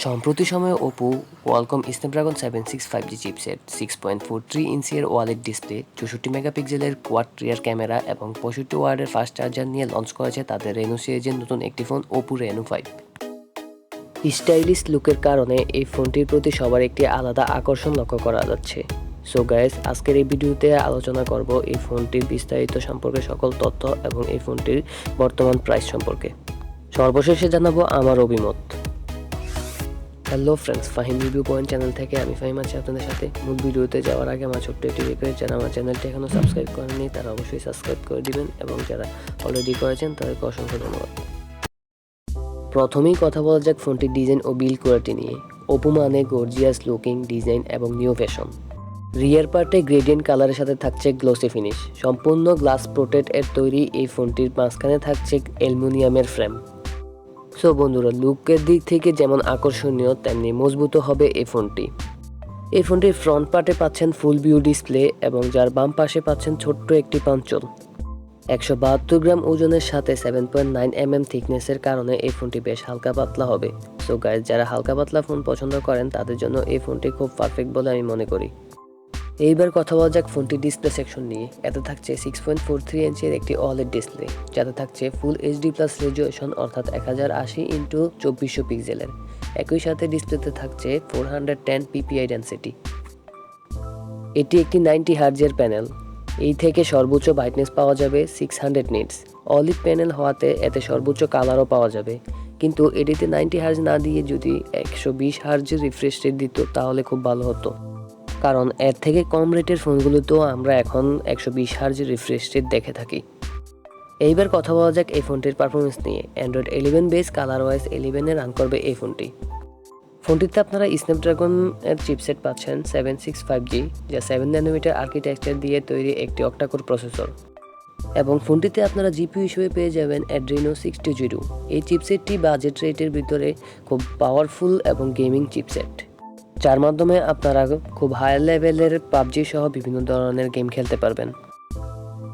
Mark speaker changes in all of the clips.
Speaker 1: সম্প্রতি সময়ে Oppo Qualcomm Snapdragon 765G chipset 6.43 ইঞ্চির ওয়ালেট ডিসপ্লে 64 মেগাপিক্সেলের কোয়াড রিয়ার ক্যামেরা এবং 65 ওয়াটের ফাস্ট চার্জার নিয়ে লঞ্চ করেছে তাদের রেনো সিরিজের নতুন একটি ফোন ওপো রেনো 5। স্টাইলিশ লুকের কারণে এই ফোনটির প্রতি সবার একটি আলাদা আকর্ষণ লক্ষ্য করা যাচ্ছে। সো গাইস, আজকের এই ভিডিওতে আলোচনা করব এই ফোনটির বিস্তারিত সম্পর্কে সকল তথ্য এবং এই ফোনটির বর্তমান প্রাইস সম্পর্কে। সর্বশেষে জানাবো আমার অভিমত। Hello friends, Fahim review point channel থেকে আমি ফাহিম আছি আপনাদের সাথে। মূল ভিডিওতে যাওয়ার আগে আমার ছোট্ট একটি রিকোয়েস্ট, যারা আমার চ্যানেলটি এখনও সাবস্ক্রাইব করেননি তারা অবশ্যই সাবস্ক্রাইব করে দিবেন এবং যারা অলরেডি করেছেন তাদেরকে অসংখ্য ধন্যবাদ। প্রথমেই কথা বলা যাক ফোনটির ডিজাইন ও বিল্ড কোয়ালিটি নিয়ে। ওপো মানে গর্জিয়াস লুকিং ডিজাইন এবং নিউ ফ্যাশন। রিয়ার পার্টে গ্রেডিয়েন্ট কালারের সাথে থাকছে গ্লোসি ফিনিশ। সম্পূর্ণ গ্লাস প্রোটেক্ট এর তৈরি এই ফোনটির মাঝখানে থাকছে অ্যালুমিনিয়ামের ফ্রেম। সো বন্ধুরা, লুকের দিক থেকে যেমন আকর্ষণীয় তেমনি মজবুত হবে এই ফোনটি। এই ফোনটির ফ্রন্ট পার্টে পাচ্ছেন ফুল ভিউ ডিসপ্লে এবং যার বাম পাশে পাচ্ছেন ছোট্ট একটি পাঞ্চল। 172 গ্রাম ওজনের সাথে 7.9 mm থিকনেসের কারণে এই ফোনটি বেশ হালকা পাতলা হবে। সো গাইস, যারা হালকা পাতলা ফোন পছন্দ করেন তাদের জন্য এই ফোনটি খুব পারফেক্ট বলে আমি মনে করি। এইবার কথা বলা যাক ফোনটির ডিসপ্লে সেকশন নিয়ে। এতে থাকছে 6.43 ইঞ্চের একটি OLED ডিসপ্লে, যাতে থাকছে ফুল HD+ রেজুলেশন অর্থাৎ 1080x2400 পিক্সেলের। একই সাথে ডিসপ্লেতে থাকছে 410 ppi ডেনসিটি। এটি একটি 90 হার্জের প্যানেল। এই থেকে সর্বোচ্চ ব্রাইটনেস পাওয়া যাবে 600 নিটস। OLED প্যানেল হওয়াতে এতে সর্বোচ্চ কালারও পাওয়া যাবে, কিন্তু এটিতে 90 হার্জ না দিয়ে যদি 120 হার্জের রিফ্রেশ রেট দিত তাহলে খুব ভালো হতো, কারণ এর থেকে কম রেটের ফোনগুলোতেও আমরা এখন 120 হার্জের রিফ্রেশ রেট দেখে থাকি। এইবার কথা বলা যাক এই ফোনটির পারফরমেন্স নিয়ে। অ্যান্ড্রয়েড 11 বেস কালারওয়াইজ 11-এ রান করবে এই ফোনটি। ফোনটিতে আপনারা স্ন্যাপড্রাগন এর চিপসেট পাচ্ছেন 765G, যা 7 ন্যানোমিটার আর্কিটেকচার দিয়ে তৈরি একটি অক্টাকোর প্রসেসর, এবং ফোনটিতে আপনারা জিপিইউ হিসেবে পেয়ে যাবেন Adreno 620। এই চিপসেটটি বাজেট রেটের ভিতরে খুব পাওয়ারফুল এবং গেমিং চিপসেট, যার মাধ্যমে আপনারা খুব হাই লেভেলের পাবজি সহ বিভিন্ন ধরনের গেম খেলতে পারবেন।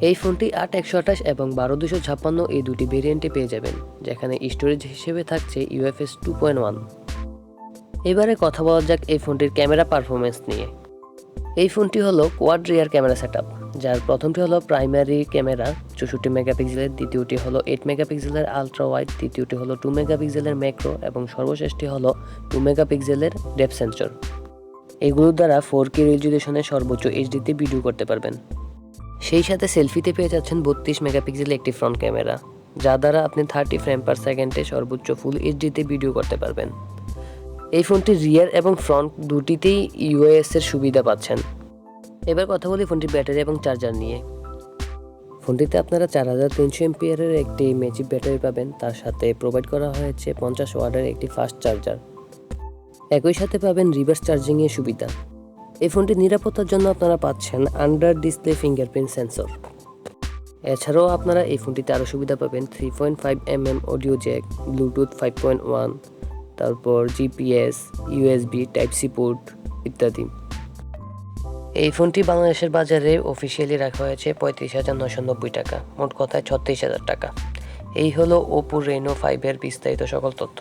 Speaker 1: এই ফোনটি 8/128 এবং 12/256 এই দুটি ভেরিয়েন্টে পেয়ে যাবেন, যেখানে স্টোরেজ হিসেবে থাকছে UFS 2.1। এবারে কথা বলা যাক এই ফোনটির ক্যামেরা পারফরমেন্স নিয়ে। এই ফোনটি হলো কোয়াড রিয়ার ক্যামেরা সেটআপ, যার প্রথমটি হলো প্রাইমারি ক্যামেরা 64 মেগাপিক্সেলের, দ্বিতীয়টি হলো 8 মেগাপিক্সেলের আলট্রা ওয়াইড, তৃতীয়টি হলো 2 মেগাপিক্সেলের ম্যাক্রো এবং সর্বশেষটি হলো 2 মেগাপিক্সেলের ডেপথ সেন্সর। এগুলোর দ্বারা 4K রেজুলেশনে সর্বোচ্চ এইচডিতে ভিডিও করতে পারবেন। সেই সাথে সেলফিতে পেয়ে যাচ্ছেন 32 মেগাপিক্সেলের একটি ফ্রন্ট ক্যামেরা, যা দ্বারা আপনি 30 ফ্রেম পার সেকেন্ডে সর্বোচ্চ ফুল এইচডিতে ভিডিও করতে পারবেন। এই ফোনটি রিয়ার এবং ফ্রন্ট দুটিতেই ইউএস এর সুবিধা পাচ্ছেন। এবার কথা বলি ফোনটির ব্যাটারি এবং চার্জার নিয়ে। ফোনটিতে আপনারা 4300 এমপিআরের একটি ম্যাজিক ব্যাটারি পাবেন, তার সাথে প্রোভাইড করা হয়েছে 50 ওয়াটের একটি ফাস্ট চার্জার। একই সাথে পাবেন রিভার্স চার্জিংয়ের সুবিধা। এই ফোনটির নিরাপত্তার জন্য আপনারা পাচ্ছেন আন্ডার ডিসপ্লে ফিঙ্গারপ্রিন্ট সেন্সর। এছাড়াও আপনারা এই ফোনটিতে আরও সুবিধা পাবেন 3.5 mm অডিও জ্যাক, ব্লুটুথ 5.1, তারপর জিপিএস, ইউএসবি টাইপ-সি পোর্ট ইত্যাদি। এই ফোনটি বাংলাদেশের বাজারে অফিসিয়ালি রাখা হয়েছে 35,990 টাকা, মোট কথায় 36,000 টাকা। এই হলো ওপো রেনো 5 এর বিস্তারিত সকল তথ্য।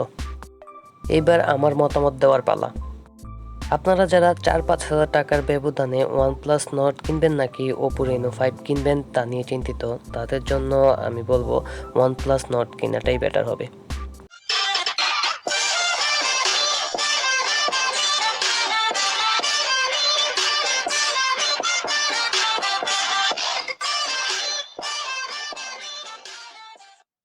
Speaker 1: এবার আমার মতামত দেওয়ার পালা। আপনারা যারা 4-5 হাজার টাকার ব্যবধানে OnePlus Nord কিনবেন নাকি ওপো রেনো 5 কিনবেন তা নিয়ে চিন্তিত, তাদের জন্য আমি বলবো OnePlus Nord কেনাটাই বেটার হবে।